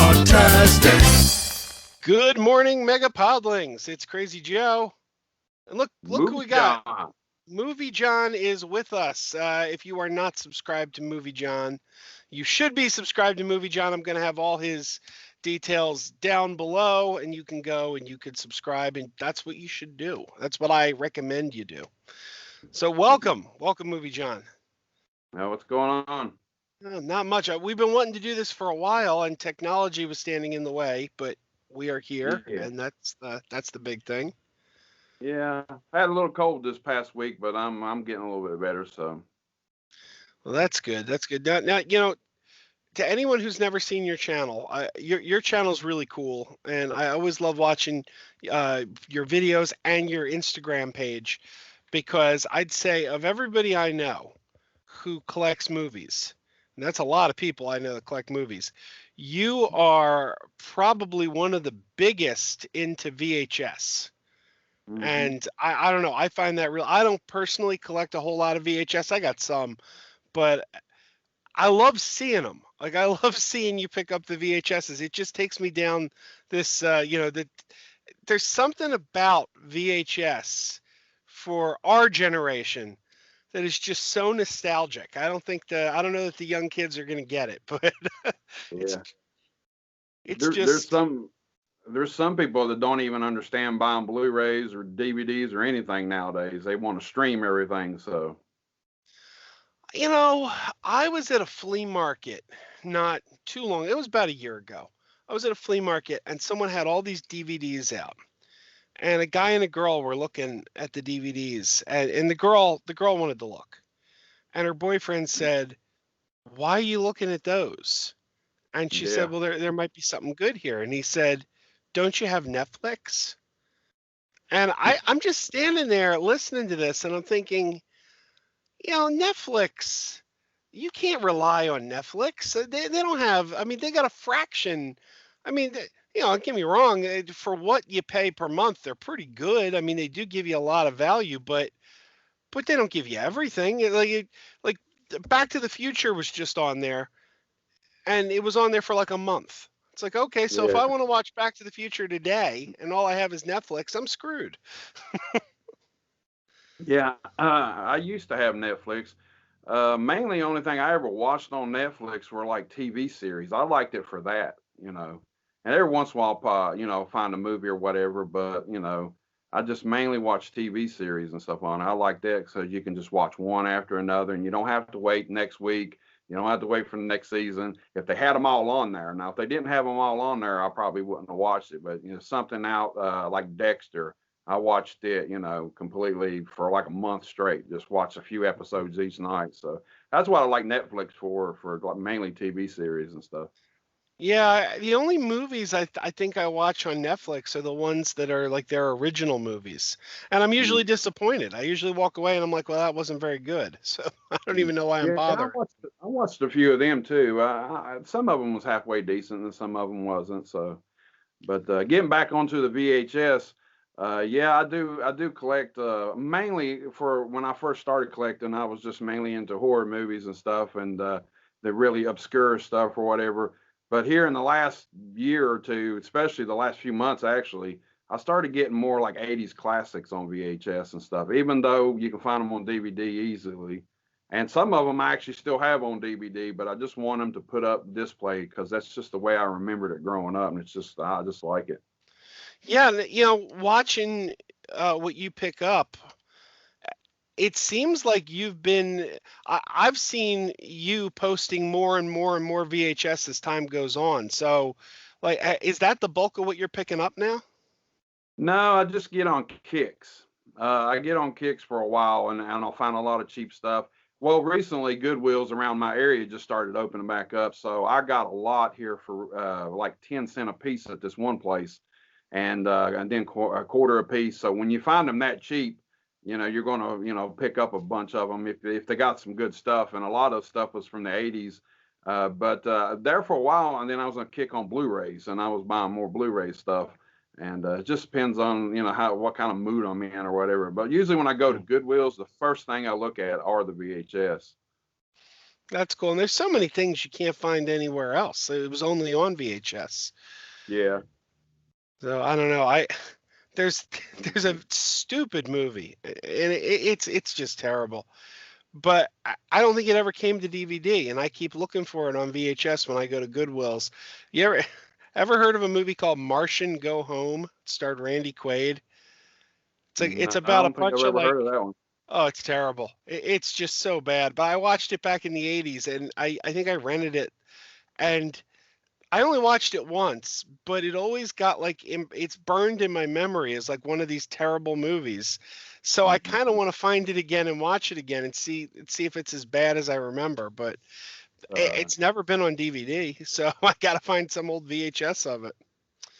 MegaPodTastic. Good morning, MegaPodlings. It's Krazy Joe. And look who we got. MovieJohn is with us. If you are not subscribed to MovieJohn, you should be subscribed to MovieJohn. I'm going to have all his details down below, and you can go and you can subscribe, and that's what you should do. That's what I recommend you do. So welcome, MovieJohn. Now, what's going on? Not much. We've been wanting to do this for a while, and technology was standing in the way, but we are here, and that's the big thing. Yeah, I had a little cold this past week, but I'm getting a little bit better. So, well, that's good. That's good. Now you know, to anyone who's never seen your channel, your channel is really cool, and I always love watching your videos and your Instagram page, because I'd say of everybody I know who collects movies, and that's a lot of people I know that collect movies, you are probably one of the biggest into VHS. Mm-hmm. And I don't know, I find that real. I don't personally collect a whole lot of VHS. I got some, but I love seeing them. Like, I love seeing you pick up the VHSs. It just takes me down this, there's something about VHS for our generation that is just so nostalgic. I don't know that the young kids are going to get it, but there's some people that don't even understand buying Blu-rays or DVDs or anything nowadays. They want to stream everything. So, you know, I was at a flea market not too long. It was about a year ago. I was at a flea market and someone had all these DVDs out. And a guy and a girl were looking at the DVDs, and the girl wanted to look. And her boyfriend said, "Why are you looking at those?" And she said, "Well, there might be something good here." And he said, "Don't you have Netflix?" And I'm just standing there listening to this, and I'm thinking, you know, Netflix, you can't rely on Netflix. They don't have, I mean, they got a fraction. I mean, you know, don't get me wrong, for what you pay per month, they're pretty good. I mean, they do give you a lot of value, but they don't give you everything. Like Back to the Future was just on there, and it was on there for like a month. It's like, okay, so if I want to watch Back to the Future today and all I have is Netflix, I'm screwed. I used to have Netflix. Mainly, only thing I ever watched on Netflix were like TV series. I liked it for that, you know. And every once in a while, you know, find a movie or whatever. But, you know, I just mainly watch TV series and stuff on it. I like that because you can just watch one after another, and you don't have to wait next week. You don't have to wait for the next season. If they had them all on there. Now, if they didn't have them all on there, I probably wouldn't have watched it. But, you know, something out like Dexter, I watched it, you know, completely for like a month straight. Just watch a few episodes each night. So that's what I like Netflix for like mainly TV series and stuff. Yeah, the only movies I think I watch on Netflix are the ones that are like their original movies. And I'm usually disappointed. I usually walk away and I'm like, well, that wasn't very good. So I don't even know why I'm bothered. I watched a few of them too. Some of them was halfway decent and some of them wasn't. So, but getting back onto the VHS, I do collect mainly. For when I first started collecting, I was just mainly into horror movies and stuff, and the really obscure stuff or whatever. But here in the last year or two, especially the last few months, actually, I started getting more like 80s classics on VHS and stuff, even though you can find them on DVD easily. And some of them I actually still have on DVD, but I just want them to put up display because that's just the way I remembered it growing up. And I just like it. Yeah, you know, watching what you pick up, it seems like I've seen you posting more and more and more VHS as time goes on. So, like, is that the bulk of what you're picking up now? No, I just get on kicks. I get on kicks for a while, and I'll find a lot of cheap stuff. Well, recently, Goodwills around my area just started opening back up. So I got a lot here for like 10 cents a piece at this one place, and then a quarter a piece. So when you find them that cheap, you know, you're going to, you know, pick up a bunch of them if they got some good stuff. And a lot of stuff was from the 80s. But there for a while, and then I was on a kick on Blu-rays, and I was buying more Blu-ray stuff. And it just depends on, you know, what kind of mood I'm in or whatever. But usually when I go to Goodwills, the first thing I look at are the VHS. That's cool. And there's so many things you can't find anywhere else. It was only on VHS. Yeah. So I don't know. There's there's a stupid movie, and it's just terrible. But I don't think it ever came to DVD, and I keep looking for it on VHS when I go to Goodwill's. You ever heard of a movie called Martian Go Home? It starred Randy Quaid. It's No, I about a don't think I've bunch of ever like, heard of that one. oh, it's terrible. It's just so bad. But I watched it back in the 80s, and I think I rented it, and I only watched it once, but it always got like it's burned in my memory as like one of these terrible movies. So I kind of Mhm. want to find it again and watch it again and see if it's as bad as I remember. But Uh, it's never been on DVD, so I got to find some old VHS of it.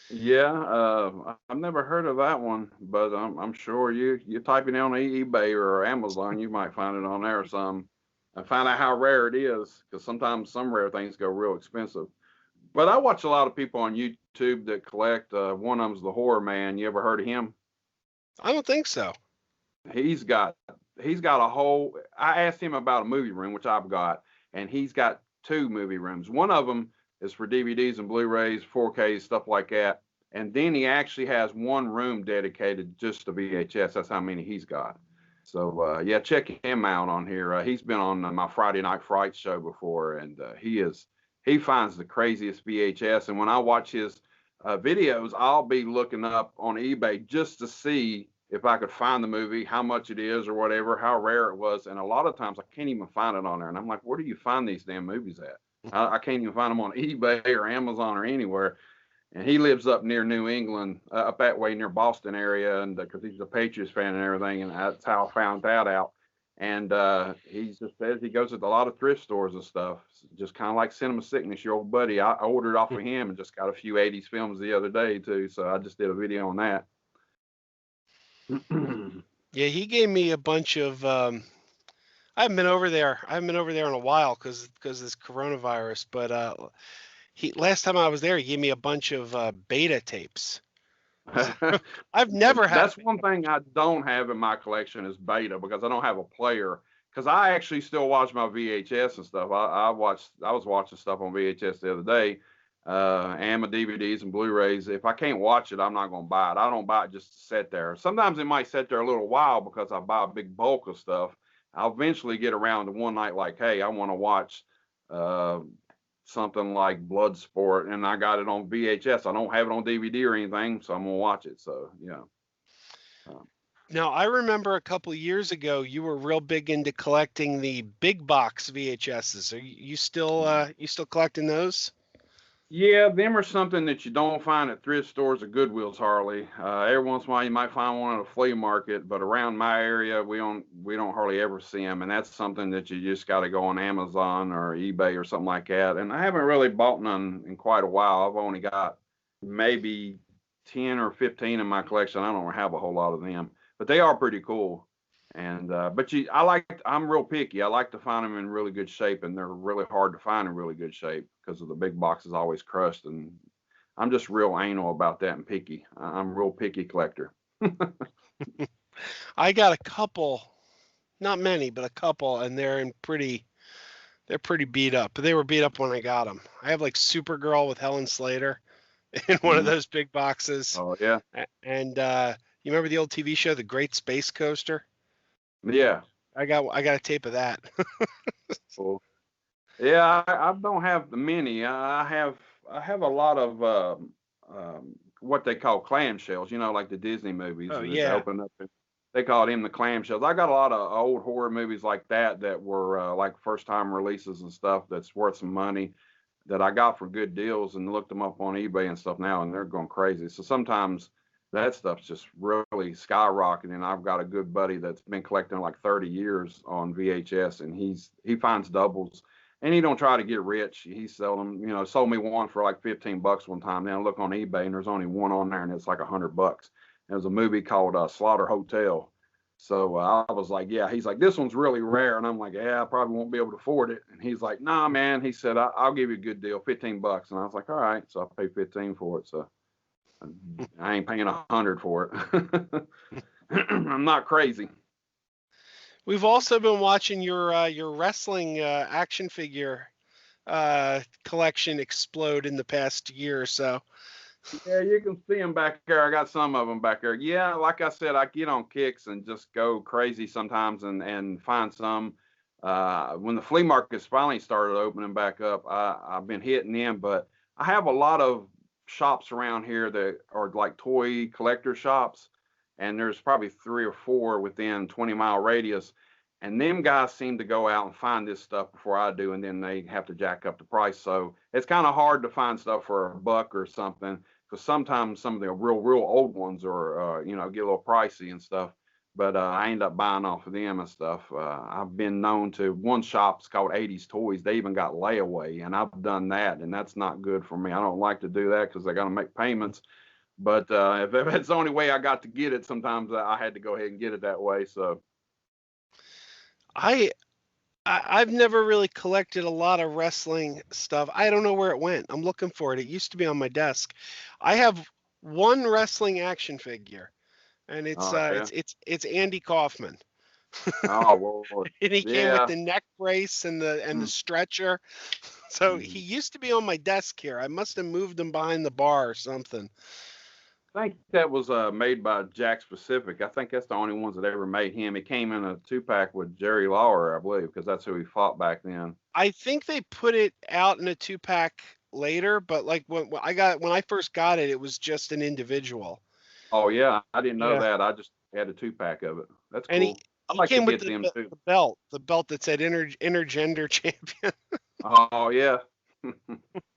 yeah, I've never heard of that one, but I'm sure you type it on eBay or Amazon, you might find it on there or something, and find out how rare it is, because sometimes some rare things go real expensive. But I watch a lot of people on YouTube that collect. One of them's the Horror Man. You ever heard of him? I don't think so. He's got he's got a whole. I asked him about a movie room, which I've got, and he's got two movie rooms. One of them is for DVDs and Blu-rays, 4Ks, stuff like that. And then he actually has one room dedicated just to VHS. That's how many he's got. So yeah, check him out on here. He's been on my Friday Night Fright show before, and he finds the craziest VHS. And when I watch his videos, I'll be looking up on eBay just to see if I could find the movie, how much it is or whatever, how rare it was. And a lot of times I can't even find it on there. And I'm like, where do you find these damn movies at? I can't even find them on eBay or Amazon or anywhere. And he lives up near New England, up that way near Boston area, and because he's a Patriots fan and everything, and that's how I found that out. And he just says he goes to a lot of thrift stores and stuff, just kind of like Cinema Sickness, your old buddy. I ordered off of him and just got a few 80s films the other day too, so I just did a video on that. Yeah, he gave me a bunch of. I haven't been over there. I haven't been over there in a while because this coronavirus. But he last time I was there, he gave me a bunch of beta tapes. I've never had. That's one thing I don't have in my collection is beta because I don't have a player. Because I actually still watch my VHS and stuff. I was watching stuff on VHS the other day, and my DVDs and Blu-rays. If I can't watch it, I'm not going to buy it. I don't buy it just to sit there. Sometimes it might sit there a little while because I buy a big bulk of stuff. I'll eventually get around to one night like, hey, I want to watch uh, something like Bloodsport, and I got it on VHS. I don't have it on DVD or anything, so I'm gonna watch it. So yeah. Um, Now, I remember a couple years ago, you were real big into collecting the big box VHSs. Are you still collecting those? yeah, them are something that you don't find at thrift stores or Goodwills hardly. Every once in a while, you might find one at a flea market, but around my area, we don't hardly ever see them, and that's something that you just got to go on Amazon or eBay or something like that. And I haven't really bought none in quite a while. I've only got maybe 10 or 15 in my collection. I don't have a whole lot of them, but they are pretty cool. And but I'm real picky. I like to find them in really good shape, and they're really hard to find in really good shape because of the big boxes always crushed. And I'm just real anal about that and picky. I'm a real picky collector. I got a couple, not many, but a couple, and they're pretty beat up. They were beat up when I got them. I have like Supergirl with Helen Slater in one of Mhm. those big boxes. Oh yeah, And you remember the old TV show, The Great Space Coaster? yeah. I got a tape of that. Cool. Yeah, I don't have the many. I have a lot of what they call clamshells. Like the Disney movies Oh that yeah. open up. They call them the clamshells. I got a lot of old horror movies like that were like first time releases and stuff that's worth some money that I got for good deals and looked them up on eBay and stuff now, and they're going crazy. So sometimes that stuff's just really skyrocketing. I've got a good buddy that's been collecting like 30 years on VHS, and he finds doubles, and he don't try to get rich. He sell them, sold me one for like 15 bucks one time. Then I look on eBay and there's only one on there, and it's like 100 bucks. It was a movie called Slaughter Hotel. So I was like, yeah. He's like, this one's really rare, and I'm like, yeah, I probably won't be able to afford it. And he's like, nah, man. He said, I'll give you a good deal, 15 bucks. And I was like, all right. So I paid 15 for it. So I ain't paying 100 for it. I'm not crazy. We've also been watching your wrestling action figure collection explode in the past year or so. Yeah, you can see them back there. I got some of them back there. Yeah, like I said, I get on kicks and just go crazy sometimes and find some. When the flea markets finally started opening back up, I've been hitting them, but I have a lot of shops around here that are like toy collector shops, and there's probably 3 or 4 within 20-mile radius. And them guys seem to go out and find this stuff before I do, and then they have to jack up the price. So it's kind of hard to find stuff for a buck or something, because sometimes some of the real old ones are get a little pricey and stuff. But I end up buying off of them and stuff. I've been known to, one shop's called 80s Toys. They even got layaway, and I've done that, and that's not good for me. I don't like to do that because I got to make payments. But if that's the only way I got to get it, sometimes I had to go ahead and get it that way. So I've never really collected a lot of wrestling stuff. I don't know where it went. I'm looking for it. It used to be on my desk. I have one wrestling action figure, and yeah. it's Andy Kaufman. Oh well, And he came with yeah. the neck brace and the stretcher. So he used to be on my desk here. I must have moved him behind the bar or something. I think that was made by Jack Pacific. I think that's the only ones that ever made him. He came in a 2-pack with Jerry Lawler, I believe, because that's who he fought back then. I think they put it out in a 2-pack later, but like when I first got it, it was just an individual. Oh yeah, I didn't know Yeah. that. I just had a 2-pack of it. That's And cool. I'd he like to came with get them too. the belt that said intergender champion. Oh yeah,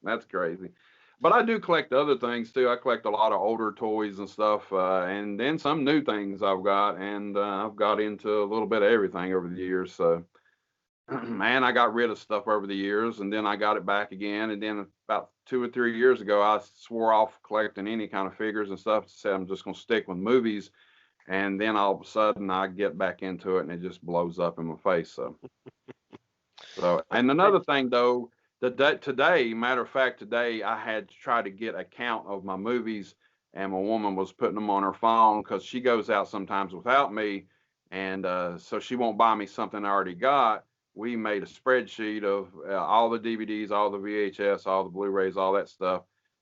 that's crazy. But I do collect other things too. I collect a lot of older toys and stuff, and then some new things I've got, and I've got into a little bit of everything over the years. So, man, I got rid of stuff over the years, and then I got it back again. And then about 2 or 3 years ago, I swore off collecting any kind of figures and stuff. Said I'm just gonna stick with movies. And then all of a sudden, I get back into it, and it just blows up in my face. So, and another thing though, today, matter of fact, today I had to try to get a count of my movies, and my woman was putting them on her phone because she goes out sometimes without me, and so she won't buy me something I already got. We made a spreadsheet of all the DVDs, all the VHS, all the Blu-rays, all that stuff,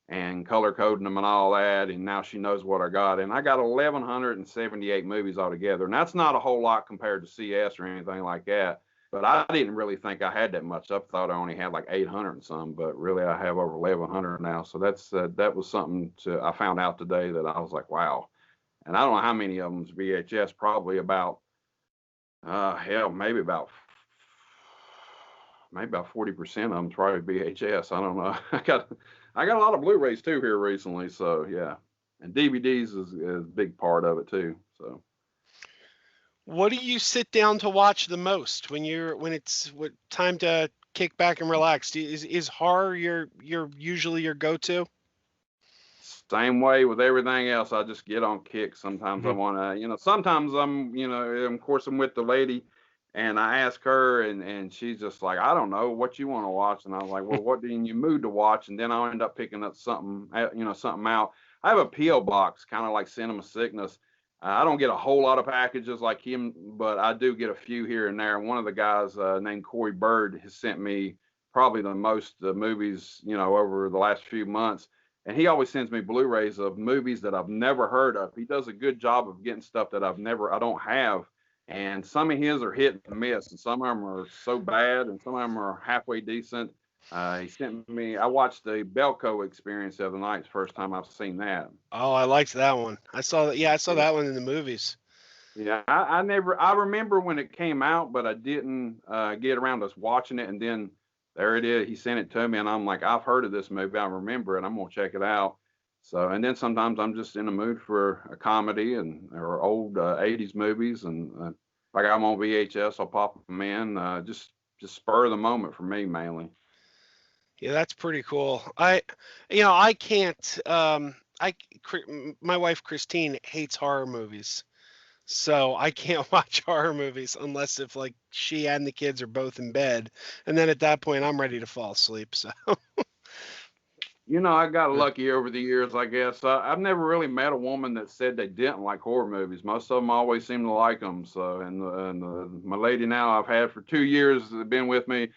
and color coding them and all that. And now she knows what I got, and I got 1,178 movies altogether, and that's not a whole lot compared to CS or anything like that. But I didn't really think I had that much. I thought I only had like 800 and some, but really I have over 1,100 now. So that was something I found out today that I was like, wow. And I don't know how many of them's VHS. Probably about hell, maybe about 40% of them's probably VHS. I don't know. I got a lot of Blu-rays too here recently. So yeah, and DVDs is a big part of it too. So. What do you sit down to watch the most when it's time to kick back and relax? Is horror your usually your go-to? Same way with everything else. I just get on kicks. Sometimes I Mhm. want to, sometimes of course I'm with the lady, and I ask her, and she's just like, I don't know what you want to watch. And I was like, well, what in your mood to watch? And then I'll end up picking up something, something out. I have a P.O. box, kind of like Cinema Sickness. I don't get a whole lot of packages like him, but I do get a few here and there. One of the guys named Corey Bird has sent me probably the most movies, over the last few months. And he always sends me Blu-rays of movies that I've never heard of. He does a good job of getting stuff that I don't have. And some of his are hit and miss, and some of them are so bad, and some of them are halfway decent. He sent me. I watched the Belko Experience the other night. It's the first time I've seen that. Oh, I liked that one. I saw that. Yeah, I saw Yeah, that one in the movies. yeah. I never. I remember when it came out, but I didn't get around to watching it. And then there it is. He sent it to me, and I'm like, I've heard of this movie. I remember it. I'm gonna check it out. So, and then sometimes I'm just in the mood for a comedy or old 80s movies, and like I'm on VHS, I'll pop them in. Just spur of the moment for me mainly. Yeah, that's pretty cool. I can't. My wife Christine hates horror movies, so I can't watch horror movies unless if like she and the kids are both in bed, and then at that point I'm ready to fall asleep. So I got lucky over the years, I guess. I've never really met a woman that said they didn't like horror movies. Most of them always seem to like them. So, my lady now I've had for 2 years, been with me.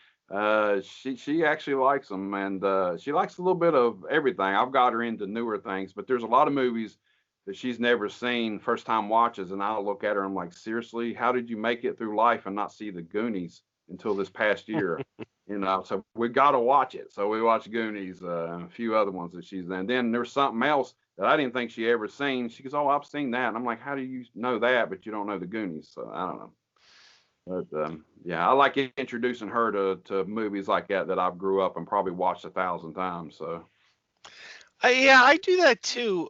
She actually likes them, and she likes a little bit of everything. I've got her into newer things, but there's a lot of movies that she's never seen, first time watches, and I'll look at her and I'm like, seriously, how did you make it through life and not see the Goonies until this past year? So we got to watch it. So we watched Goonies, and a few other ones that she's in. And then there's something else that I didn't think she ever seen. She goes, "Oh, I've seen that." And I'm like, "How do you know that, but you don't know the Goonies?" So I don't know. But yeah, I like introducing her to movies like that I've grew up and probably watched 1,000 times. So Yeah, I do that too.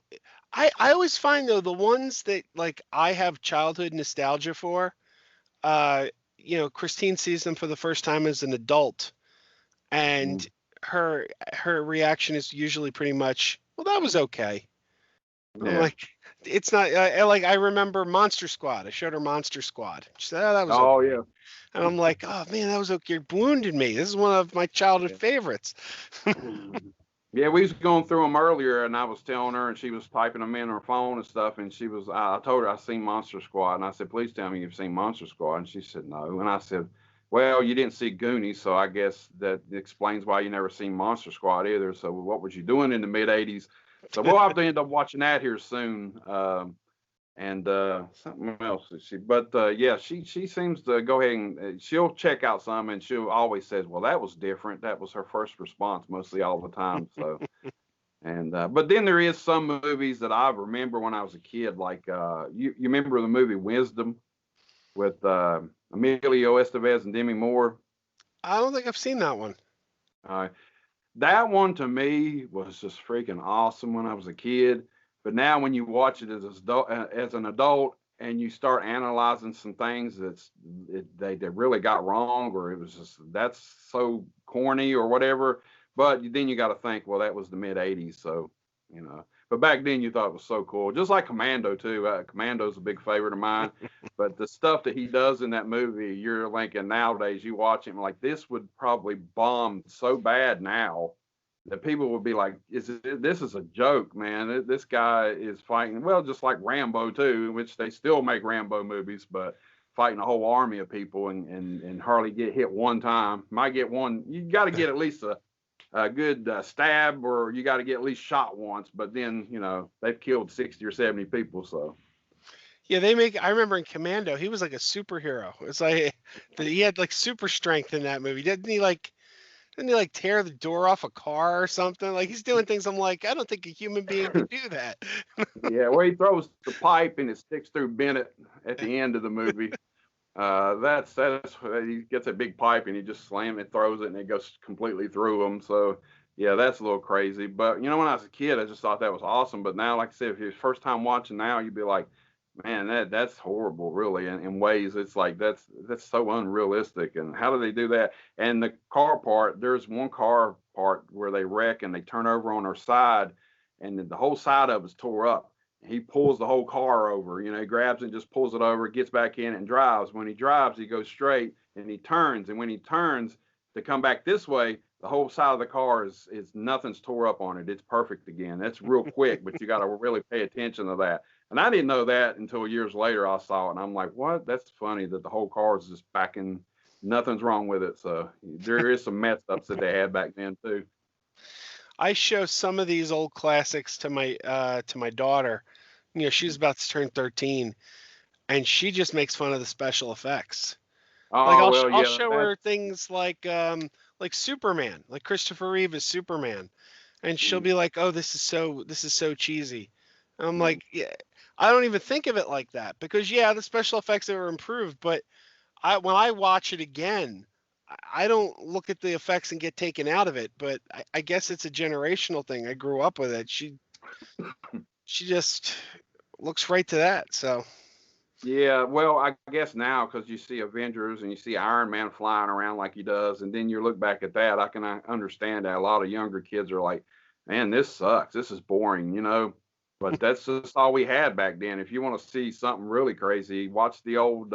I always find though the ones that like I have childhood nostalgia for, uh, Christine sees them for the first time as an adult, and mm, her reaction is usually pretty much, well, that was okay. I'm yeah. like, it's not like I remember Monster Squad. I showed her Monster Squad. She said, oh, that was Oh okay. yeah. And I'm like, oh man, that was okay. You're wounded me. This is one of my childhood favorites. Yeah, we was going through them earlier, and I was telling her, and she was typing them in her phone and stuff, and I told her I seen Monster Squad, and I said, please tell me you've seen Monster Squad, and she said no, and I said, well, you didn't see Goonies, so I guess that explains why you never seen Monster Squad either. So what was you doing in the mid '80s? So we'll have to end up watching that here soon. And something else that yeah, she seems to go ahead and she'll check out some, and she'll always says, well, that was different. That was her first response mostly all the time. So and but then there is some movies that I remember when I was a kid, like you remember the movie Wisdom with Emilio Estevez and Demi Moore. I don't think I've seen that one. uh, that one to me was just freaking awesome when I was a kid. But now when you watch it as an adult, and you start analyzing some things they really got wrong, or it was just that's so corny or whatever. But then you got to think, well, that was the mid '80s, so you know. But back then you thought it was so cool, just like Commando too. Commando's a big favorite of mine. But the stuff that he does in that movie, you're thinking nowadays you watch him like this would probably bomb so bad now that people would be like, this is a joke, man. This guy is fighting, well, just like Rambo too, which they still make Rambo movies, but fighting a whole army of people and hardly get hit one time. Might get one. You got to get at least a good stab, or you got to get at least shot once. But then they've killed 60 or 70 people. So Yeah, I remember in Commando, he was like a superhero. It's like he had like super strength in that movie. Didn't he like tear the door off a car or something? Like he's doing things I'm like, I don't think a human being could do that. yeah, well, he throws the pipe and it sticks through Bennett at the end of the movie. That's he gets a big pipe and he just slams it, throws it, and it goes completely through him. So yeah, that's a little crazy. But when I was a kid, I just thought that was awesome. But now, like I said, if you're first time watching now, you'd be like, man, that's horrible, really. In ways, it's like that's so unrealistic. And how do they do that? And the car part, there's one car part where they wreck and they turn over on their side, and the whole side of it's tore up. He pulls the whole car over. He grabs it and just pulls it over, gets back in and drives. When he drives, he goes straight and he turns. And when he turns to come back this way, the whole side of the car is nothing's tore up on it. It's perfect again. That's real quick, but you got to really pay attention to that. And I didn't know that until years later I saw it. And I'm like, what? That's funny that the whole car is just back in, nothing's wrong with it. So there is some messed ups that they had back then too. I show some of these old classics to my daughter. She's about to turn 13, and she just makes fun of the special effects. Like Oh, well, I'll yeah, show her things like Superman, like Christopher Reeve as Superman, and she'll mm, be like, "Oh, this is so cheesy." And I'm mm, like, "Yeah, I don't even think of it like that because yeah, the special effects are improved, but when I watch it again, I don't look at the effects and get taken out of it. But I guess it's a generational thing. I grew up with it. She just looks right to that. So yeah, well, I guess now because you see Avengers and you see Iron Man flying around like he does, and then you look back at that, I can understand that a lot of younger kids are like, man, this sucks. This is boring. But that's just all we had back then. If you want to see something really crazy, watch the old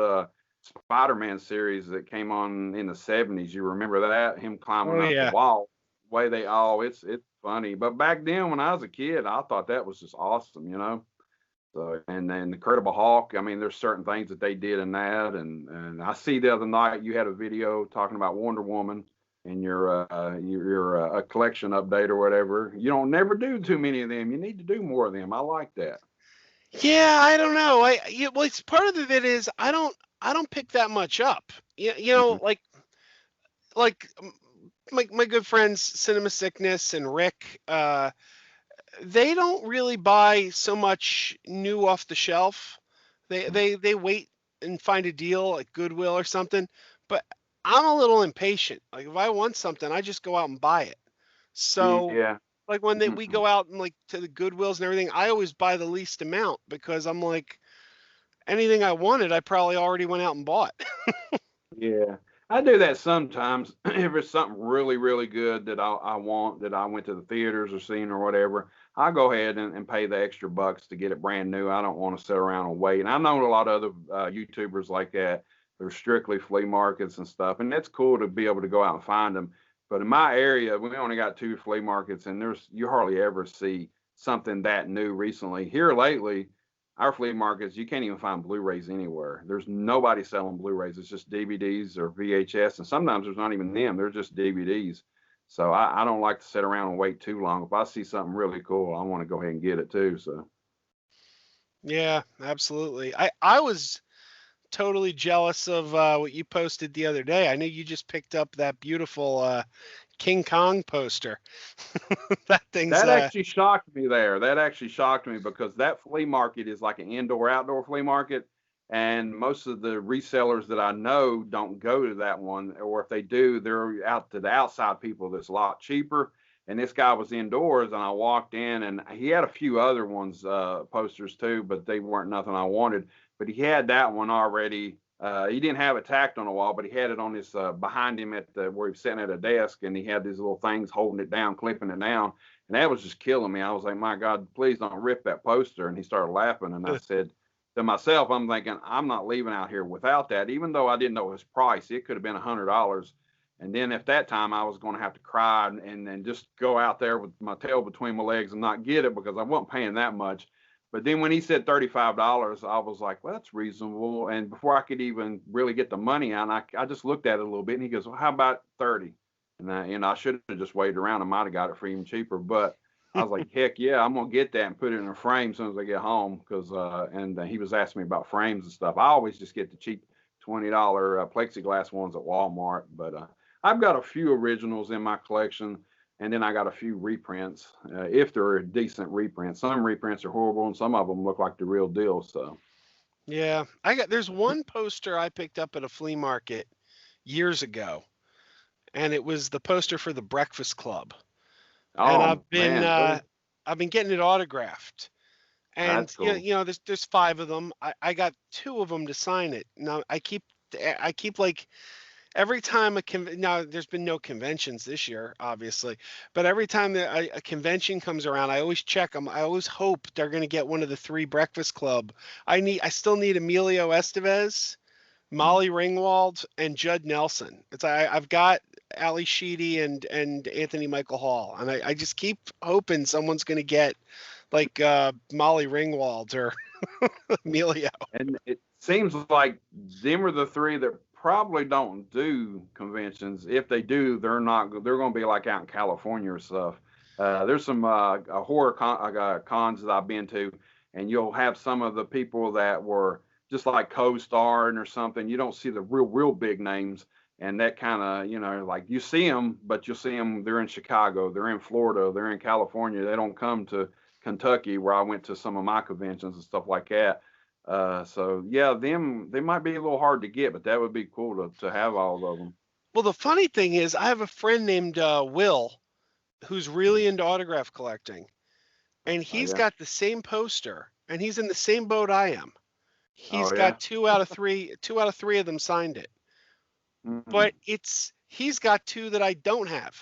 Spider-Man series that came on in the '70s. You remember that? Him climbing oh up the yeah, wall. way it's funny. But back then when I was a kid, I thought that was just awesome, you know. So and then the Incredible Hulk. I mean, there's certain things that they did in that, and I see the other night you had a video talking about Wonder Woman in your collection update or whatever. You don't never do too many of them. You need to do more of them. I like that. Yeah, I don't know. Well, it's part of it is I don't pick that much up. You know, Mhm. like my good friends Cinema Sickness and Rick, they don't really buy so much new off the shelf. They wait and find a deal at Goodwill or something. But I'm a little impatient. Like if I want something, I just go out and buy it. So Yeah. like when we Mhm. go out and like to the Goodwills and everything, I always buy the least amount because I'm like anything I wanted, I probably already went out and bought. Yeah, I do that sometimes. If it's something really, really good that I want, that I went to the theaters or seen or whatever, I'll go ahead and pay the extra bucks to get it brand new. I don't want to sit around and wait. And I know a lot of other YouTubers like that. They're strictly flea markets and stuff, and it's cool to be able to go out and find them. But in my area, we only got two flea markets, and there's you hardly ever see something that new recently. Here lately, our flea markets, you can't even find Blu-rays anywhere. There's nobody selling Blu-rays. It's just DVDs or VHS, and sometimes there's not even them. They're just DVDs. So I don't like to sit around and wait too long. If I see something really cool, I want to go ahead and get it too. So Yeah, absolutely. I was totally jealous of what you posted the other day. I know you just picked up that beautiful King Kong poster. That thing's that actually shocked me there. That actually shocked me because that flea market is like an indoor outdoor flea market. And most of the resellers that I know don't go to that one, or if they do, they're out to the outside people that's a lot cheaper. And this guy was indoors, and I walked in, and he had a few other ones, posters too, but they weren't nothing I wanted. But he had that one already. He didn't have it tacked on the wall, but he had it on his behind him at where he was sitting at a desk, and he had these little things holding it down, clipping it down, and that was just killing me. I was like, my God, please don't rip that poster. And he started laughing, and I said to myself, I'm thinking, I'm not leaving out here without that, even though I didn't know his price. It could have been $100. And then at that time, I was going to have to cry and then just go out there with my tail between my legs and not get it because I wasn't paying that much. But then when he said $35, I was like, well, that's reasonable. And before I could even really get the money out, I just looked at it a little bit, and he goes, well, how about 30? And I should have just waited around. I might have got it for even cheaper. But I was like, heck yeah, I'm gonna get that and put it in a frame as soon as I get home. Because and he was asking me about frames and stuff. I always just get the cheap $20 plexiglass ones at Walmart. But I've got a few originals in my collection, and then I got a few reprints, if they're decent reprints. Some reprints are horrible, and some of them look like the real deal. So, yeah. There's one poster I picked up at a flea market years ago, and it was the poster for the Breakfast Club. And oh man, really? I've been getting it autographed. And That's cool. there's five of them. I got two of them to sign it. Now I keep like every time now there's been no conventions this year, obviously, but every time that a convention comes around, I always check them. I always hope they're going to get one of the three Breakfast Club. I still need Emilio Estevez, Mm. Molly Ringwald, and Judd Nelson. I've got Ali Sheedy and Anthony Michael Hall, and I just keep hoping someone's going to get like Molly Ringwald or Emilio. And it seems like them are the three that probably don't do conventions. If they do, they're not. They're going to be like out in California or stuff. There's some cons that I've been to, and you'll have some of the people that were just like co-starring or something. You don't see the real big names, and that kind of like you see them, but you'll see them. They're in Chicago, they're in Florida, they're in California. They don't come to Kentucky where I went to some of my conventions and stuff like that. So yeah, them they might be a little hard to get, but that would be cool to have all of them. Well, the funny thing is, I have a friend named Will who's really into autograph collecting, and Oh he's yeah. got the same poster, and he's in the same boat I am. Oh He's yeah. got two out of three of them signed it, Mm. but he's got two that I don't have.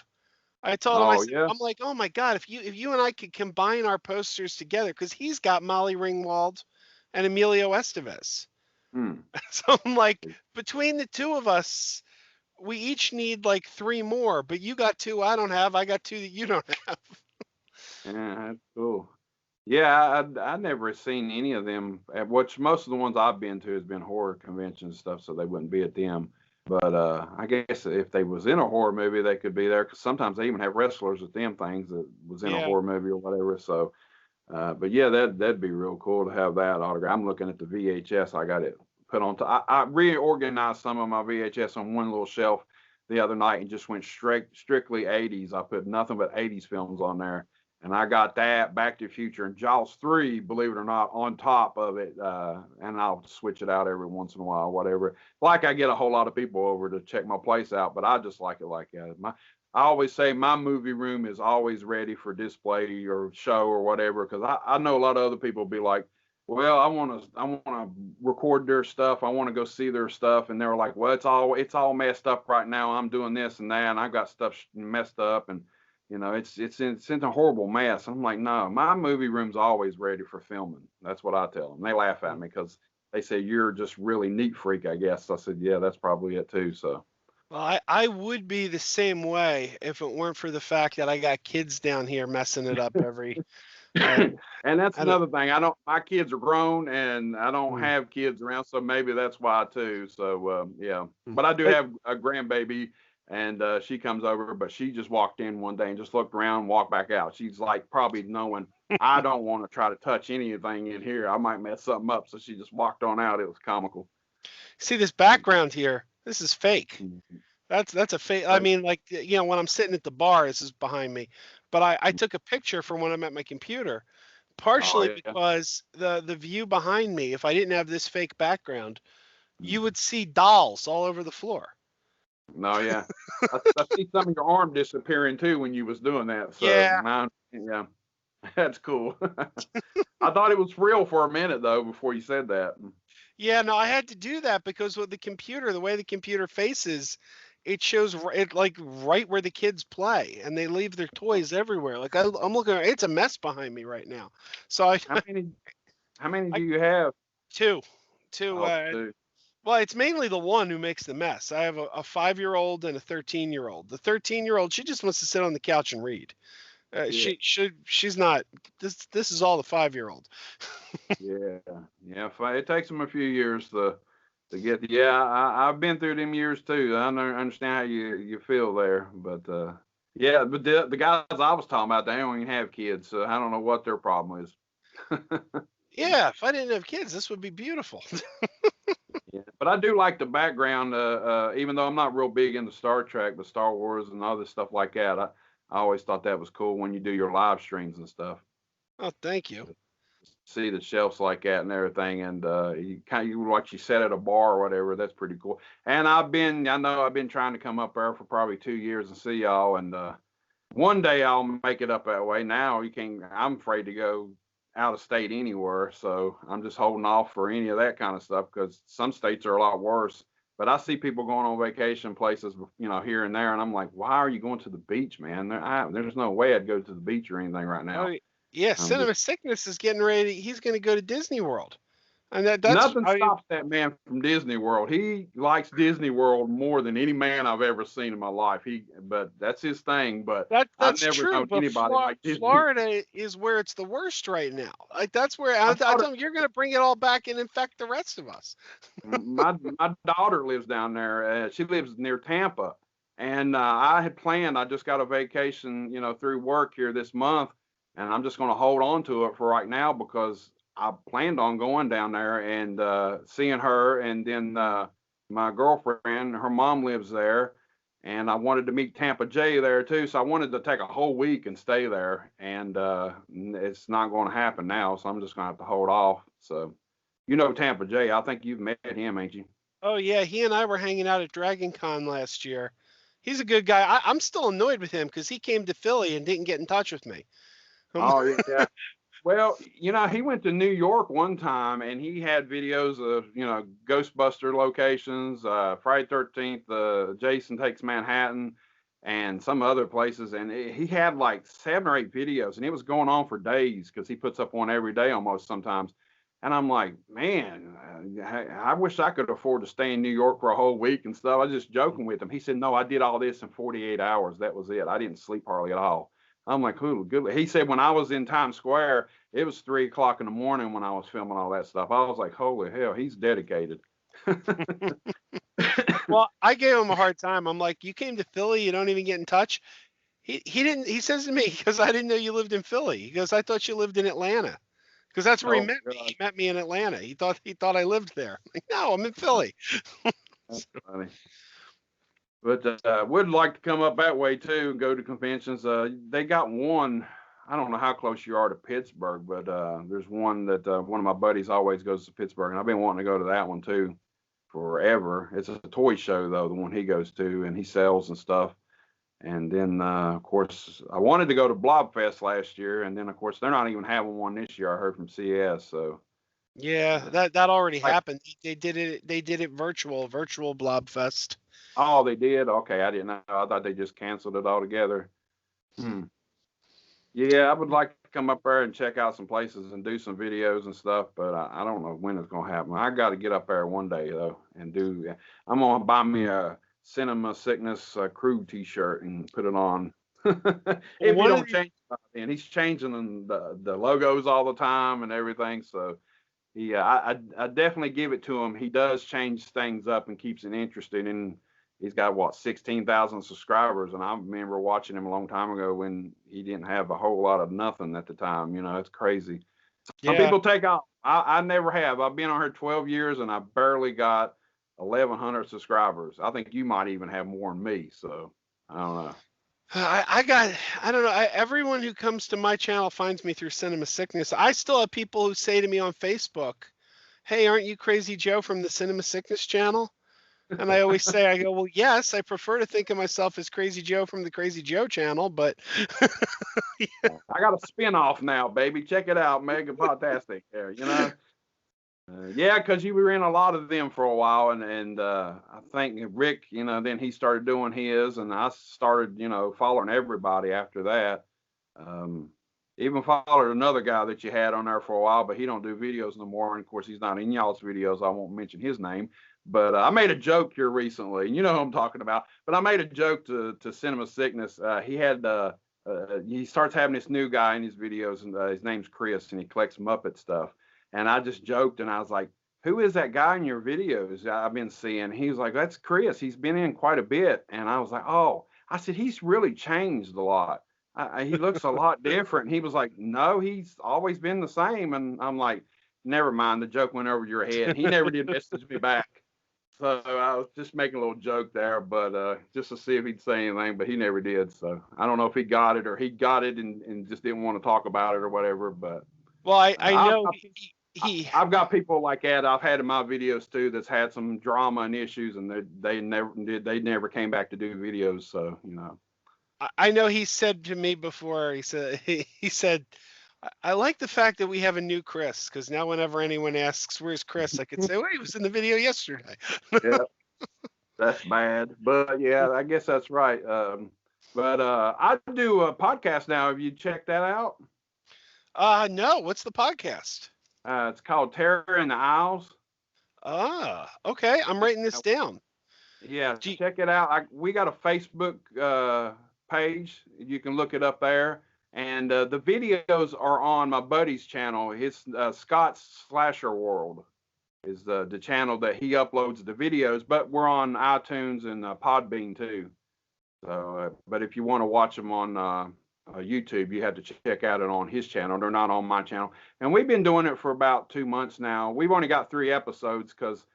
I told him, Oh yeah. I'm like, oh my God, if you and I could combine our posters together, because he's got Molly Ringwald and Emilio Estevez. Mm. So I'm like, between the two of us, we each need like 3 more, but you got 2 I don't have. I got 2 that you don't have. Yeah, that's cool. Yeah, I never seen any of them. Which most of the ones I've been to has been horror conventions and stuff, so they wouldn't be at them. But I guess if they was in a horror movie, they could be there because sometimes they even have wrestlers at them things that was in a Yeah. horror movie or whatever. So, but yeah, that'd be real cool to have that autograph. I'm looking at the VHS. I got it put on. I reorganized some of my VHS on one little shelf the other night and just went strictly 80s. I put nothing but 80s films on there. And I got that, Back to the Future, and Jaws 3, believe it or not, on top of it. And I'll switch it out every once in a while, whatever. Like I get a whole lot of people over to check my place out, but I just like it like that. I always say my movie room is always ready for display or show or whatever, because I know a lot of other people be like, well, I want to record their stuff. I want to go see their stuff, and they're like, well, it's all messed up right now. I'm doing this and that, and I got stuff messed up, and it's in a horrible mess. I'm like, no, my movie room's always ready for filming. That's what I tell them. They laugh at me because they say you're just really neat freak, I guess. I said, yeah, that's probably it too. So. Well, I would be the same way if it weren't for the fact that I got kids down here messing it up every. And that's I don't. another thing. My kids are grown and I don't Mm, have kids around, so maybe that's why too. So yeah, mm. but I do But have a grandbaby, and she comes over, but she just walked in one day and just looked around, walked back out. She's like probably knowing I don't want to try to touch anything in here. I might mess something up, so she just walked on out. It was comical. see this background here. This is fake. Mhm. That's a fake. I Like, mean, like when I'm sitting at the bar, this is behind me. But I took a picture from when I'm at my computer, oh partially yeah, because the view behind me, if I didn't have this fake background, you Mhm. would see dolls all over the floor. No, yeah. I see some of your arm disappearing too when you was doing that. So Yeah. yeah. That's cool. I thought it was real for a minute though before you said that. Yeah, no, I had to do that because with the computer, the way the computer faces, it shows it like right where the kids play, and they leave their toys everywhere. Like I'm looking, it's a mess behind me right now. So I, How many how many I do you have? two, two. Oh, two. Well, it's mainly the one who makes the mess. I have a 5-year-old and a 13-year-old. The 13-year-old, she just wants to sit on the couch and read. Yeah, She's not. This is all the 5-year-old. yeah, yeah. It takes them a few years to get. Yeah, I've been through them years too. I understand how you feel there, but yeah, but the guys I was talking about, they don't even have kids, so I don't know what their problem is. Yeah, if I didn't have kids, this would be beautiful. Yeah, but I do like the background. Even though I'm not real big into Star Trek, but Star Wars and other stuff like that, I always thought that was cool when you do your live streams and stuff. Oh, thank you. See the shelves like that and everything, and you like you said at a bar or whatever. That's pretty cool. And I know I've been trying to come up there for probably 2 years and see y'all, and one day I'll make it up that way. Now you can't. I'm afraid to go out of state anywhere, so I'm just holding off for any of that kind of stuff because some states are a lot worse. But I see people going on vacation places, here and there, and I'm like, why are you going to the beach, man? There's no way I'd go to the beach or anything right Oh, now. yeah, I'm just Cinema Sickness is getting ready. He's going to go to Disney World, and that's. Nothing I mean, stops that man from Disney World. He likes Disney World more than any man I've ever seen in my life. But that's his thing. But I've that's never true. known But anybody like Disney. Florida is where it's the worst right now. Like that's where I My told daughter, him you're going to bring it all back and infect the rest of us. my daughter lives down there. She lives near Tampa, and I had planned. I just got a vacation, through work here this month, and I'm just going to hold on to it for right now because I planned on going down there and seeing her, and then my girlfriend, her mom lives there, and I wanted to meet Tampa Jay there too. So I wanted to take a whole week and stay there, and it's not going to happen now. So I'm just going to have to hold off. So Tampa Jay, I think you've met him, ain't you? Oh yeah, he and I were hanging out at Dragon Con last year. He's a good guy. I'm still annoyed with him because he came to Philly and didn't get in touch with me. Oh yeah. Well, he went to New York one time and he had videos of, Ghostbuster locations, Friday 13th, Jason Takes Manhattan, and some other places. And he had like 7 or 8 videos, and it was going on for days because he puts up one every day almost sometimes. And I'm like, man, I wish I could afford to stay in New York for a whole week and stuff. I was just joking with him. He said, no, I did all this in 48 hours. That was it. I didn't sleep hardly at all. I'm like, cool, good. He said when I was in Times Square, it was 3 o'clock in the morning when I was filming all that stuff. I was like, holy hell, he's dedicated. Well, I gave him a hard time. I'm like, you came to Philly, you don't even get in touch. He didn't. He says to me, because I didn't know you lived in Philly. He goes, I thought you lived in Atlanta, because that's where he Oh, met me. God. He met me in Atlanta. He thought I lived there. I'm like, no, I'm in Philly. That's funny. But would like to come up that way too and go to conventions. They got one. I don't know how close you are to Pittsburgh, but there's one that one of my buddies always goes to Pittsburgh, and I've been wanting to go to that one too forever. It's a toy show though, the one he goes to, and he sells and stuff. And then of course I wanted to go to Blobfest last year, and then of course they're not even having one this year. I heard from CS. So Yeah, that already like, happened. They did it. They did it virtual Blobfest. oh, they did. Okay, I didn't know. I thought they just canceled it altogether. Hmm. Yeah, I would like to come up there and check out some places and do some videos and stuff, but I don't know when it's gonna happen. I got to get up there one day though and do. I'm gonna buy me a Cinema Sickness crew T-shirt and put it on. Well, If you one of don't the change it, and he's changing the logos all the time and everything, so yeah, I definitely give it to him. He does change things up and keeps it interesting. And he's got what 16,000 subscribers. And I remember watching him a long time ago when he didn't have a whole lot of nothing at the time. You know, it's crazy. Some yeah. people take off. I never have. I've been on here 12 years and I barely got 1,100 subscribers. I think you might even have more than me. So I don't know. I don't know. Everyone who comes to my channel finds me through Cinema Sickness. I still have people who say to me on Facebook, hey, aren't you Krazy Joe from the Cinema Sickness channel? And I always say, I go, well, yes, I prefer to think of myself as Krazy Joe from the Krazy Joe channel, but I got a spin-off now, baby. Check it out, MegaPodTastic there, you know. Yeah, because you were in a lot of them for a while, and I think Rick, you know, then he started doing his, and I started, you know, following everybody after that. Um, Even followed another guy that you had on there for a while, but he don't do videos no more. And of course, he's not in y'all's videos. I won't mention his name, but I made a joke here recently, and you know who I'm talking about. But I made a joke to Cinema Sickness. He starts having this new guy in his videos, and his name's Chris, and he collects Muppet stuff. And I just joked, and I was like, "Who is that guy in your videos I've been seeing?" He was like, "That's Chris. He's been in quite a bit." And I was like, "Oh," I said, "He's really changed a lot. He looks a lot different." And he was like, "No, he's always been the same." And I'm like, "Never mind. The joke went over your head." He never did message me back. So I was just making a little joke there, but just to see if he'd say anything, but he never did. So I don't know if he got it or he got it and just didn't want to talk about it or whatever. But well, I I've, know he I've got people like that I've had in my videos too that's had some drama and issues, and they never came back to do videos. So you know. I know he said to me before, he said, I like the fact that we have a new Chris, because now whenever anyone asks, where's Chris, I could say, well, he was in the video yesterday. Yeah, that's bad, but yeah, I guess that's right. But I do a podcast now. Have you checked that out? No, what's the podcast? It's called Terror in the Isles. Ah, okay. I'm writing this down. Yeah, Gee, check it out. We got a Facebook page. You can look it up there. And the videos are on my buddy's channel. His Scott's Slasher World is the channel that he uploads the videos. But we're on iTunes and Podbean too. So, but if you want to watch them on YouTube, you have to check out it on his channel. They're not on my channel. And we've been doing it for about 2 months now. We've only got 3 episodes because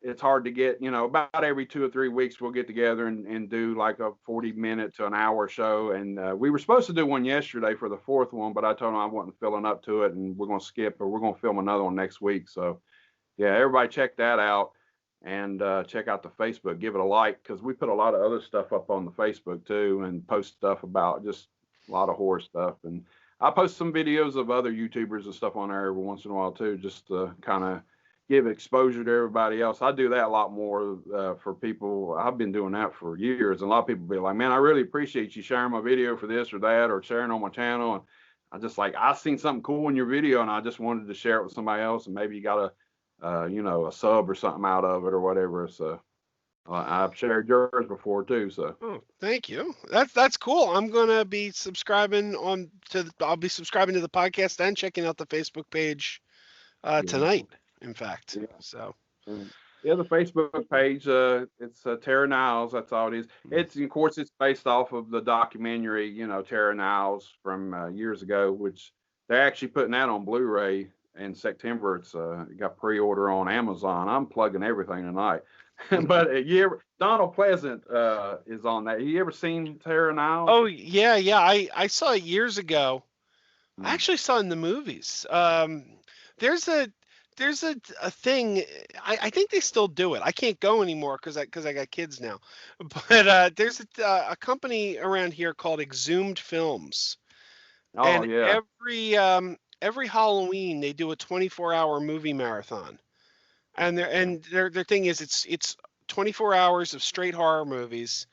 it's hard to get, you know, about every 2 or 3 weeks we'll get together and do like a 40-minute to an hour show. And we were supposed to do one yesterday for the 4th one, but I told him I wasn't filling up to it and we're going to skip, or we're going to film another one next week. So yeah, everybody check that out. And check out the Facebook, give it a like, because we put a lot of other stuff up on the Facebook too, and post stuff about just a lot of horror stuff. And I post some videos of other YouTubers and stuff on there every once in a while too, just to kind of give exposure to everybody else. I do that a lot more for people. I've been doing that for years, and a lot of people be like, "Man, I really appreciate you sharing my video for this or that, or sharing on my channel." And I seen something cool in your video and I just wanted to share it with somebody else, and maybe you got a sub or something out of it or whatever. So I've shared yours before too. So Oh, thank you. That's cool. I'm gonna be subscribing I'll be subscribing to the podcast and checking out the Facebook page yeah, tonight. In fact, yeah. so And, yeah, the Facebook page, it's Terra Niles. That's all it is. It's, of course, it's based off of the documentary, Terra Niles from years ago, which they're actually putting that on Blu-ray in September. It's got pre-order on Amazon. I'm plugging everything tonight. But Donald Pleasant is on that. You ever seen Terra Niles? oh yeah. I saw it years ago. I Mm. actually saw it in the movies. There's a there's a thing. I think they still do it. I can't go anymore because I got kids now. But there's a company around here called Exhumed Films, Oh and yeah. every Halloween they do a 24-hour movie marathon. And their thing is it's 24 hours of straight horror movies,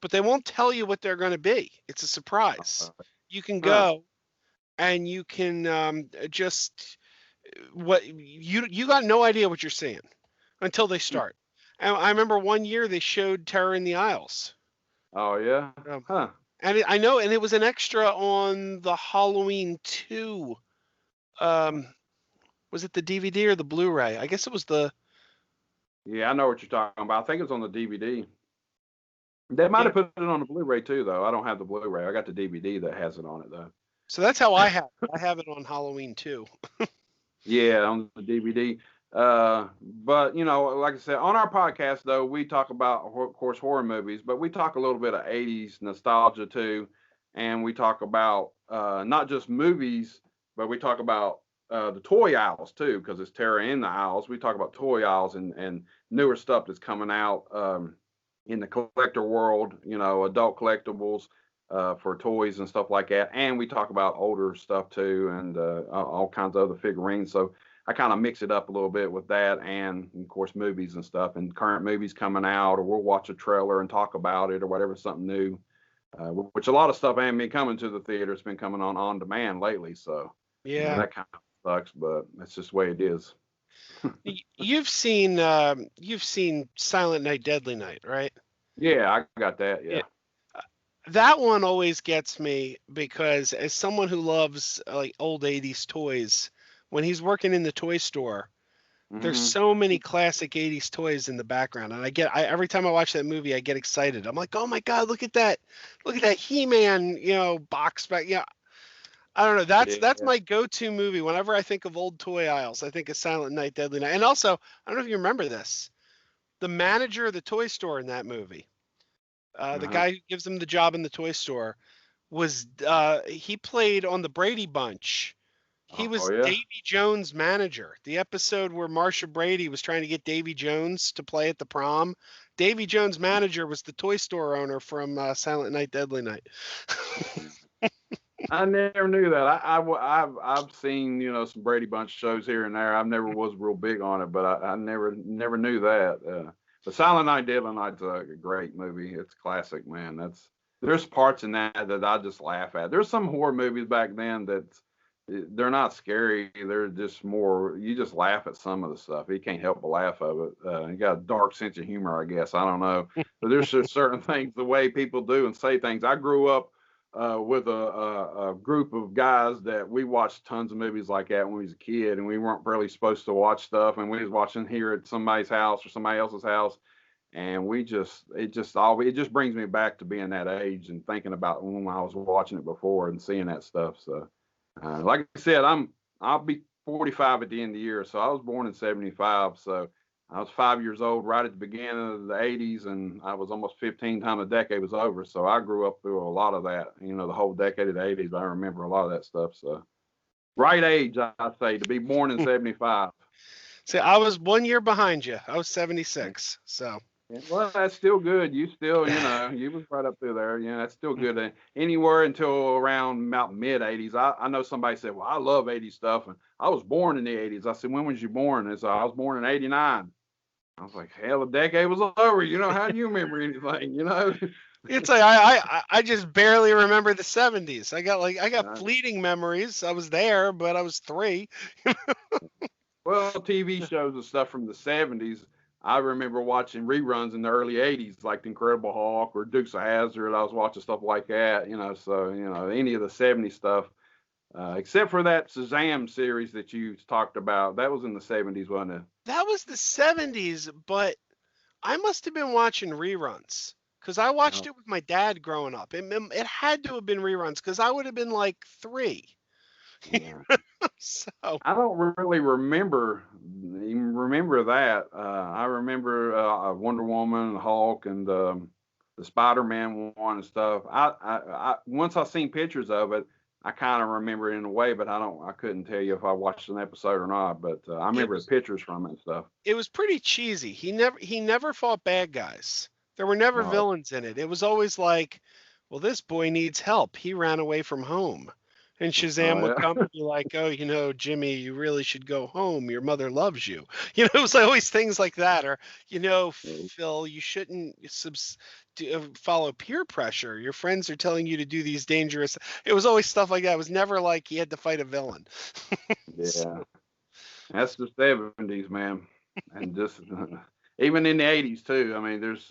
but they won't tell you what they're going to be. It's a surprise. You can Huh. go and you can just what you got no idea what you're seeing until they start. And I remember one year they showed Terror in the Isles. Oh yeah. Um, Huh. I know, and it was an extra on the Halloween 2. Um, was it the DVD or the Blu-ray? I guess it was the Yeah, I know what you're talking about. I think it was on the DVD. They might yeah. have put it on the Blu-ray too, though. I don't have the Blu-ray. I got the DVD that has it on it, though. So that's how I have it. I have it on Halloween 2. Yeah, on the DVD. But like I said, on our podcast though, we talk about, of course, horror movies, but we talk a little bit of '80s nostalgia too, and we talk about not just movies, but we talk about the toy aisles too, because it's Terror in the Aisles. We talk about toy aisles and newer stuff that's coming out in the collector world, adult collectibles for toys and stuff like that. And we talk about older stuff too, and all kinds of other figurines. So I kind of mix it up a little bit with that, and of course movies and stuff, and current movies coming out, or we'll watch a trailer and talk about it or whatever, something new. Which a lot of stuff ain't been coming to the theater. It's been coming on demand lately. So Yeah. that kind of sucks, but that's just the way it is. You've seen Silent Night, Deadly Night, right? Yeah, I got that. Yeah. Yeah. That one always gets me because as someone who loves like old 80s toys, when he's working in the toy store, there's Hmm. so many classic 80s toys in the background. And every time I watch that movie, I get excited. I'm like, "Oh my God, look at that. Look at that He-Man, box back." Yeah. I don't know. That's Yeah. my go-to movie. Whenever I think of old toy aisles, I think of Silent Night, Deadly Night. And also, I don't know if you remember this. The manager of the toy store in that movie, the Uh-huh. guy who gives them the job in the toy store, he played on the Brady Bunch. He Oh was yeah. Davy Jones' manager. The episode where Marsha Brady was trying to get Davy Jones to play at the prom. Davy Jones' manager was the toy store owner from Silent Night, Deadly Night. I never knew that. I've seen some Brady Bunch shows here and there. I never was real big on it, but I never knew that. But Silent Night, Deadly Night's a great movie. It's classic, man. There's parts in that I just laugh at. There's some horror movies back then that they're not scary. They're just more, you just laugh at some of the stuff. You can't help but laugh of it. You got a dark sense of humor, I guess. I don't know, but there's just certain things the way people do and say things. I grew up with a group of guys that we watched tons of movies like that when we was a kid, and we weren't really supposed to watch stuff, and we was watching here at somebody's house or somebody else's house, and it just brings me back to being that age and thinking about when I was watching it before and seeing that stuff. So, like I said, I'll be 45 at the end of the year, so I was born in '75, so I was 5 years old right at the beginning of the '80s, and I was almost 15 time the decade was over. So I grew up through a lot of that. The whole decade of the '80s. I remember a lot of that stuff. So right age, I say, to be born in '75. See, I was 1 year behind you. I was 76. So, Yeah, well, that's still good. You still, you was right up through there. Yeah, that's still good. Anywhere until around about mid '80s. I know somebody said, "Well, I love '80s stuff," and I was born in the '80s. I said, "When was you born?" And so I was born in '89. I was like, hell, the decade was over. How do you remember anything? It's like I just barely remember the 70s. I got Uh, fleeting memories. I was there, but I was 3. well, TV shows and stuff from the 70s. I remember watching reruns in the early 80s, like The Incredible Hulk or Dukes of Hazzard. I was watching stuff like that, so, any of the 70s stuff, except for that Shazam series that you talked about. That was in the 70s, wasn't it? That was the 70s, but I must have been watching reruns because I watched Oh, it with my dad growing up. It had to have been reruns because I would have been like 3. yeah. So I don't really remember that. I remember Wonder Woman, Hulk, and the Spider-Man one and stuff. Once I seen pictures of it, I kind of remember it in a way, but I couldn't tell you if I watched an episode or not. But I it remember the was pictures from it and stuff. it was pretty cheesy. He never fought bad guys. There were never No, villains in it. It was always like, well, this boy needs help. He ran away from home. And Shazam would yeah, come and be like, "Oh, Jimmy, you really should go home. Your mother loves you." It was always things like that. Or, Phil, you shouldn't follow peer pressure. Your friends are telling you to do these dangerous. It was always stuff like that. It was never like he had to fight a villain. yeah. That's the 70s, man, and just even in the 80s too. I mean, there's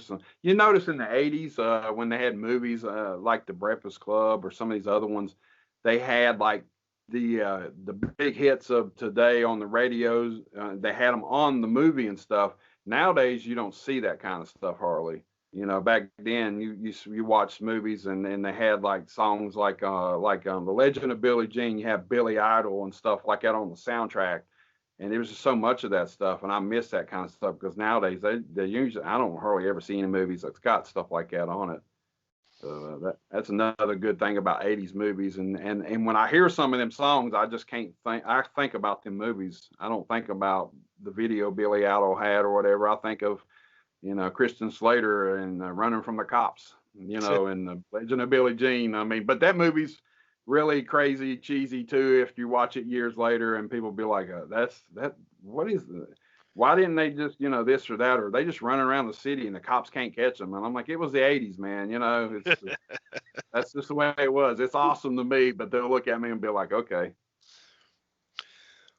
some. You notice in the 80s when they had movies like The Breakfast Club or some of these other ones, they had like the big hits of today on the radios. They had them on the movie and stuff. Nowadays, you don't see that kind of stuff hardly. Back then you watched movies and they had like songs like The Legend of Billie Jean. You have Billy Idol and stuff like that on the soundtrack, and there was just so much of that stuff, and I miss that kind of stuff because nowadays they usually I don't hardly ever see any movies that's got stuff like that on it. So that's another good thing about 80s movies, and when I hear some of them songs, I just can't think. I think about them movies. I don't think about the video Billy Idol had or whatever. I think of Christian Slater and Running from the Cops, and the Legend of Billie Jean. I mean, but that movie's really crazy, cheesy too. If you watch it years later, and people be like, "That's that. What is the? Why didn't they just this or that, or they just running around the city and the cops can't catch them?" And I'm like, "It was the '80s, man. That's just the way it was. It's awesome to me, but they'll look at me and be like, okay."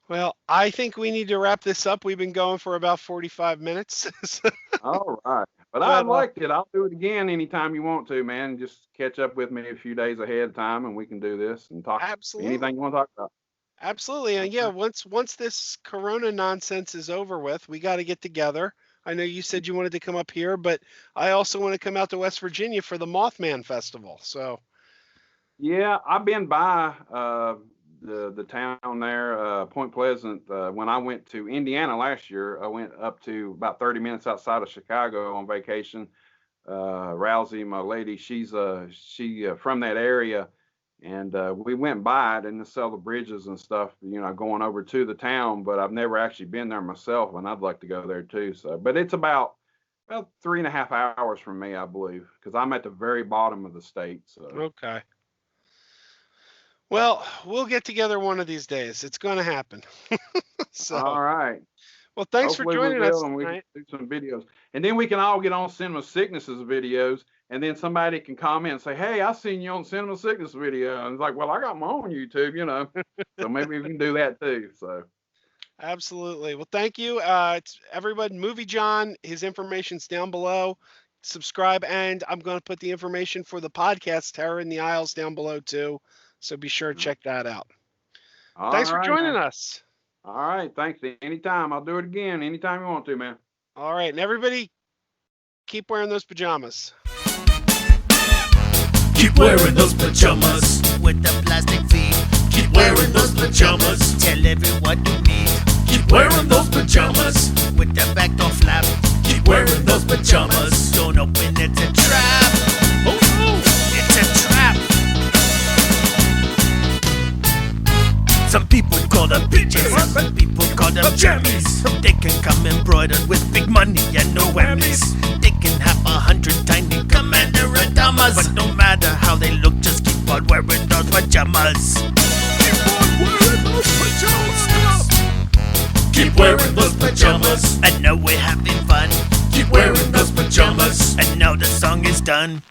Well, I think we need to wrap this up. We've been going for about 45 minutes. All right. But I But liked it. I'll do it again anytime you want to, man. Just catch up with me a few days ahead of time and we can do this and talk absolutely. anything you want to talk about. Absolutely. And yeah, once this corona nonsense is over with, we got to get together. I know you said you wanted to come up here, but I also want to come out to West Virginia for the Mothman Festival. So, Yeah, I've been by the town there, Point Pleasant. When I went to Indiana last year, I went up to about 30 minutes outside of Chicago on vacation. Rousey, my lady, she from that area, and we went by it and to sell the bridges and stuff, going over to the town. But I've never actually been there myself, and I'd like to go there too. So, but it's about 3.5 hours from me, I believe, because I'm at the very bottom of the state. So, okay. Well, we'll get together one of these days. It's going to happen. So, all right. well, thanks for Hopefully we joining us will, and we can tonight. do some videos, and then we can all get on Cinema Sickness's videos, and then somebody can comment and say, "Hey, I seen you on Cinema Sickness video," and it's like, "Well, I got my own YouTube, so maybe we can do that too." So, Absolutely. Well, thank you. It's everybody, MovieJohn, his information's down below. Subscribe, and I'm going to put the information for the podcast Terror in the Isles down below too. So be sure to check that out. all Thanks for right, joining man. us. All right, thanks. Anytime, I'll do it again. Anytime you want to, man. All right, and everybody, keep wearing those pajamas. Keep wearing those pajamas with the plastic feet. Keep wearing those pajamas. Tell everyone you meet. Keep wearing those pajamas with the back door flap. Keep wearing those pajamas. Don't open, it's a trap. Oh no, it's a trap. Some people call them PJs, some people call them jammies. They can come embroidered with big money and no whammies. They can have 100 tiny Commando pajamas, but no matter how they look, just keep on wearing those pajamas. Keep on wearing those pajamas. Keep wearing those pajamas. I know we're having fun. Keep wearing those pajamas. pajamas. And now the song is done.